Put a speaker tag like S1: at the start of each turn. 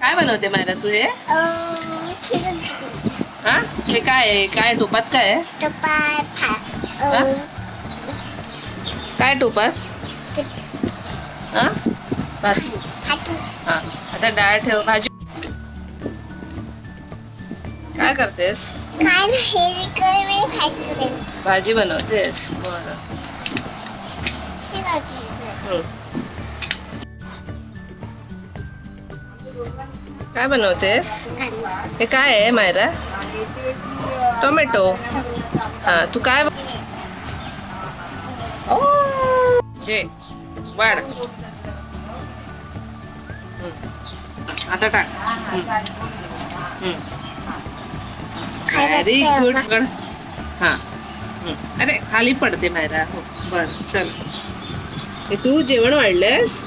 S1: काय बनवते मायरा तू हे? हा हे काय आहे? काय टोपात काय आहे? हा? काय टोपात? हा भात. हा आता डाळ ठेव. भाजी काय करतेस? भाजी बनवतेस. बरं. काय बनवतेस? हे काय आहे मायरा? टोमॅटो. हा तू काय हे वाढ. आता टाक. व्हेरी गुड गड. हा अरे खाली पडते मायरा. हो बर चल. हे तू जेवण वाढलंस?